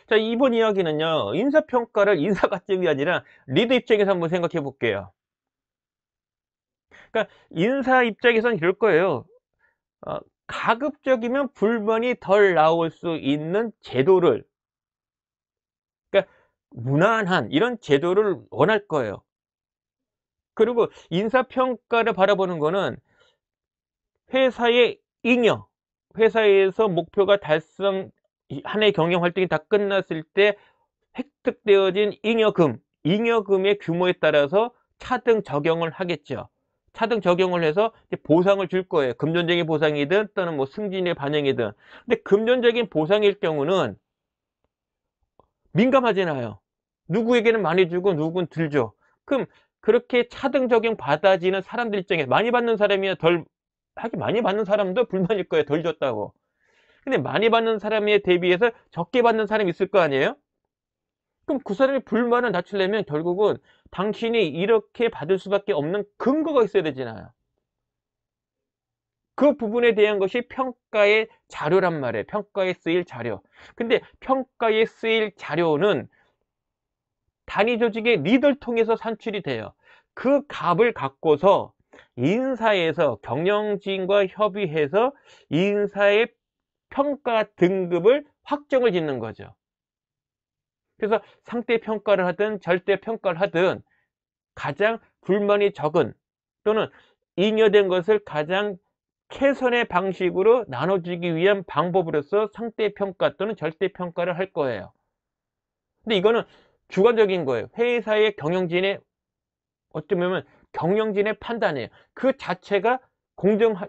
자, 이번 이야기는요, 인사평가를 인사가점이 아니라 리더 입장에서 한번 생각해 볼게요. 그러니까 인사 입장에서는 이럴 거예요. 어, 가급적이면 불만이 덜 나올 수 있는 제도를, 그러니까 무난한 이런 제도를 원할 거예요. 그리고 인사평가를 바라보는 거는 회사의 잉여, 회사에서 목표가 달성, 한 해 경영 활동이 다 끝났을 때 획득되어진 잉여금의 규모에 따라서 차등 적용을 하겠죠. 차등 적용을 해서 보상을 줄 거예요. 금전적인 보상이든 또는 뭐 승진의 반영이든. 근데 금전적인 보상일 경우는 민감하잖아요. 누구에게는 많이 주고 누구는 덜 줘. 그럼 그렇게 차등 적용 받아지는 사람들 입장에 많이 받는 사람이야 덜, 하긴 많이 받는 사람도 불만일 거예요. 덜 줬다고. 근데 많이 받는 사람에 대비해서 적게 받는 사람이 있을 거 아니에요? 그럼 그 사람의 불만을 낮추려면 결국은 당신이 이렇게 받을 수밖에 없는 근거가 있어야 되잖아요. 그 부분에 대한 것이 평가의 자료란 말이에요. 평가에 쓰일 자료. 근데 평가에 쓰일 자료는 단위 조직의 리더를 통해서 산출이 돼요. 그 값을 갖고서 인사에서 경영진과 협의해서 인사의 평가 등급을 확정을 짓는 거죠. 그래서 상대 평가를 하든 절대 평가를 하든 가장 불만이 적은 또는 잉여된 것을 가장 최선의 방식으로 나눠주기 위한 방법으로서 상대 평가 또는 절대 평가를 할 거예요. 근데 이거는 주관적인 거예요. 회사의 경영진의, 어쩌면 경영진의 판단이에요. 그 자체가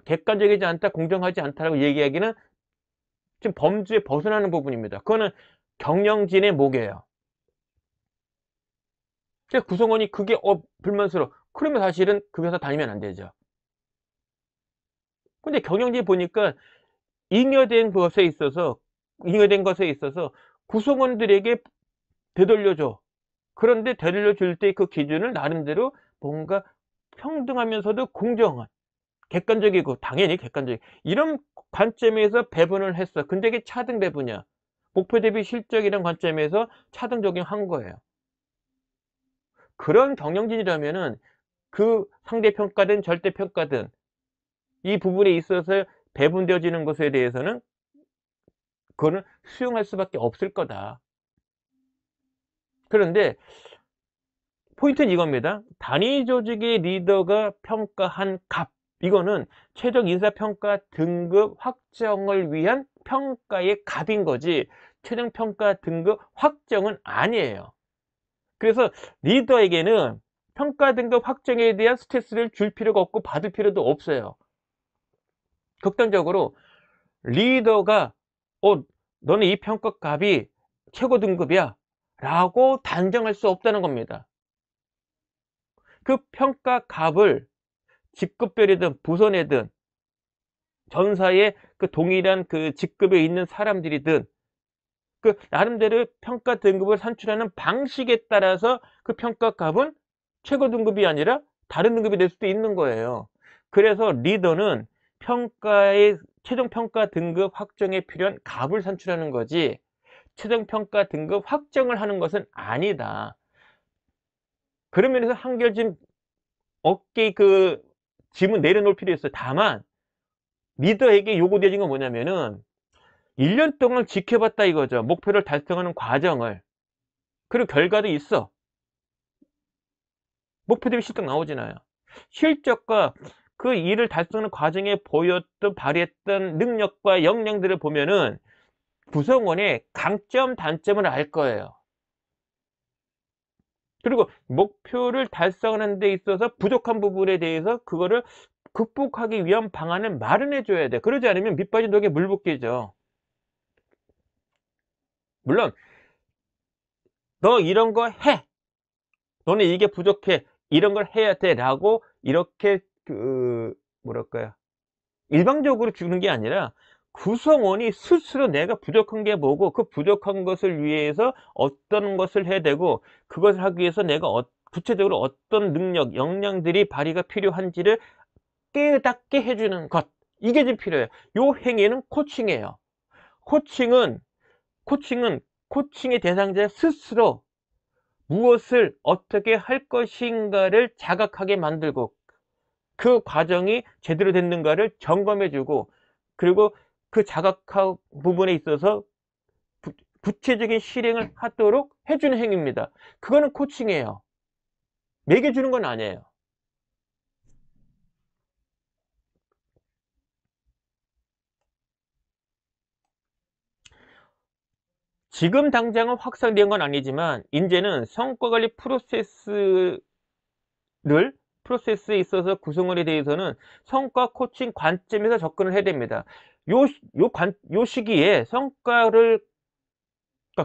객관적이지 않다, 공정하지 않다라고 얘기하기는 좀 범주에 벗어나는 부분입니다. 그거는 경영진의 목이에요. 구성원이 그게 불만스러워. 그러면 사실은 그 회사 다니면 안 되죠. 근데 경영진 보니까 잉여된 것에 있어서, 구성원들에게 되돌려줘. 그런데 되돌려줄 때 그 기준을 나름대로 뭔가 평등하면서도 공정한, 객관적이고, 당연히 객관적이고, 이런 관점에서 배분을 했어. 근데 이게 차등 배분이야. 목표 대비 실적이라는 관점에서 차등 적용한 거예요. 그런 경영진이라면은 그 상대평가든 절대평가든 이 부분에 있어서 배분되어지는 것에 대해서는 그거는 수용할 수밖에 없을 거다. 그런데 포인트는 이겁니다. 단위 조직의 리더가 평가한 값, 이거는 최종 인사평가 등급 확정을 위한 평가의 값인 거지 최종 평가 등급 확정은 아니에요. 그래서 리더에게는 평가 등급 확정에 대한 스트레스를 줄 필요가 없고 받을 필요도 없어요. 극단적으로 리더가 너는 이 평가값이 최고 등급이야 라고 단정할 수 없다는 겁니다. 그 평가값을 직급별이든 부서내든 전사의 그 동일한 그 직급에 있는 사람들이든 그 나름대로 평가 등급을 산출하는 방식에 따라서 그 평가값은 최고 등급이 아니라 다른 등급이 될 수도 있는 거예요. 그래서 리더는 평가의 최종 평가 등급 확정에 필요한 값을 산출하는 거지 최종 평가 등급 확정을 하는 것은 아니다. 그런 면에서 한결 좀 어깨 그 짐은 내려놓을 필요 있어요. 다만 리더에게 요구되는 건 뭐냐면은 1년 동안 지켜봤다 이거죠. 목표를 달성하는 과정을. 그리고 결과도 있어. 목표 대비 실적 나오잖아요. 실적과 그 일을 달성하는 과정에 보였던 발휘했던 능력과 역량들을 보면은 구성원의 강점 단점을 알 거예요. 그리고 목표를 달성하는 데 있어서 부족한 부분에 대해서 그거를 극복하기 위한 방안을 마련해 줘야 돼. 그러지 않으면 밑빠진 독에 물 붓기죠. 물론 너 이런 거 해. 너는 이게 부족해. 이런 걸 해야 돼. 라고 이렇게 뭐랄까요. 일방적으로 주는 게 아니라 구성원이 스스로 내가 부족한 게 뭐고 그 부족한 것을 위해서 어떤 것을 해야 되고 그것을 하기 위해서 내가 구체적으로 어떤 능력, 역량들이 발휘가 필요한지를 깨닫게 해주는 것. 이게 좀 필요해요. 요 행위는 코칭이에요. 코칭은 코칭의 대상자 스스로 무엇을 어떻게 할 것인가를 자각하게 만들고 그 과정이 제대로 됐는가를 점검해주고 그리고 그 자각한 부분에 있어서 구체적인 실행을 하도록 해주는 행위입니다. 그거는 코칭이에요. 매겨주는 건 아니에요. 지금 당장은 확산된 건 아니지만 이제는 성과관리 프로세스에 있어서 구성원에 대해서는 성과 코칭 관점에서 접근을 해야 됩니다. 요 시기에 그러니까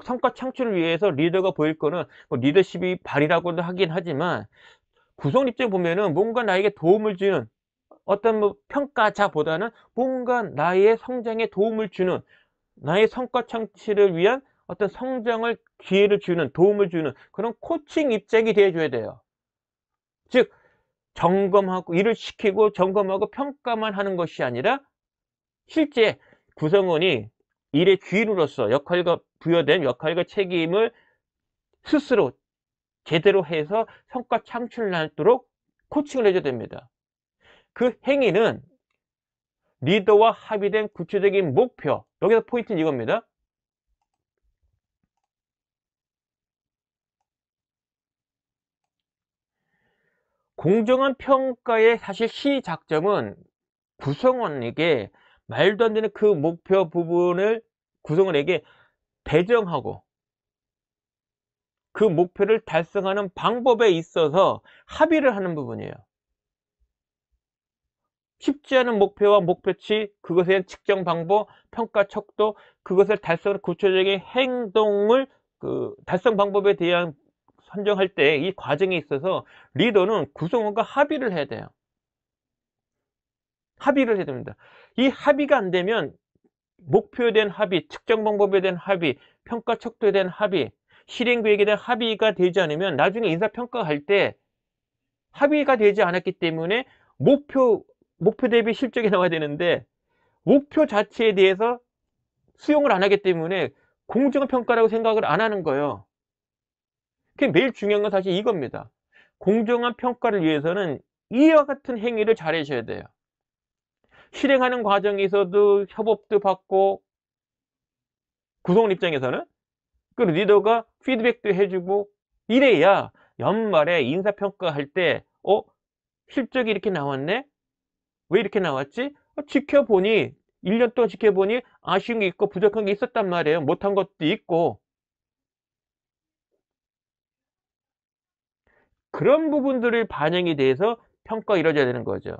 성과 창출을 위해서 리더가 보일 거는 뭐 리더십이 발휘라고도 하긴 하지만 구성원 입장에 보면은 뭔가 나에게 도움을 주는 어떤 뭐 평가자보다는 뭔가 나의 성장에 도움을 주는 나의 성과 창출을 위한 어떤 성장을 기회를 주는 도움을 주는 그런 코칭 입장이 되어줘야 돼요. 즉 점검하고 일을 시키고 점검하고 평가만 하는 것이 아니라 실제 구성원이 일의 주인으로서 역할과 부여된 역할과 책임을 스스로 제대로 해서 성과 창출을 하도록 코칭을 해줘야 됩니다. 그 행위는 리더와 합의된 구체적인 목표, 여기서 포인트는 이겁니다. 공정한 평가의 사실 시작점은 구성원에게 말도 안 되는 그 목표 부분을 구성원에게 배정하고 그 목표를 달성하는 방법에 있어서 합의를 하는 부분이에요. 쉽지 않은 목표와 목표치, 그것에 대한 측정 방법, 평가 척도, 그것을 달성하는 구체적인 행동을 달성 방법에 대한 선정할 때 이 과정에 있어서 리더는 구성원과 합의를 해야 돼요. 합의를 해야 됩니다. 이 합의가 안 되면 목표에 대한 합의, 측정 방법에 대한 합의, 평가 척도에 대한 합의, 실행 계획에 대한 합의가 되지 않으면 나중에 인사평가할 때 합의가 되지 않았기 때문에 목표 대비 실적이 나와야 되는데 목표 자체에 대해서 수용을 안 하기 때문에 공정한 평가라고 생각을 안 하는 거예요. 그게 매일 중요한 건 사실 이겁니다. 공정한 평가를 위해서는 이와 같은 행위를 잘 하셔야 돼요. 실행하는 과정에서도 협업도 받고 구성원 입장에서는 그 리더가 피드백도 해주고 이래야 연말에 인사평가할 때 실적이 이렇게 나왔네? 왜 이렇게 나왔지? 지켜보니 1년 동안 지켜보니 아쉬운 게 있고 부족한 게 있었단 말이에요. 못한 것도 있고 그런 부분들을 반영이 돼서 평가가 이루어져야 되는 거죠.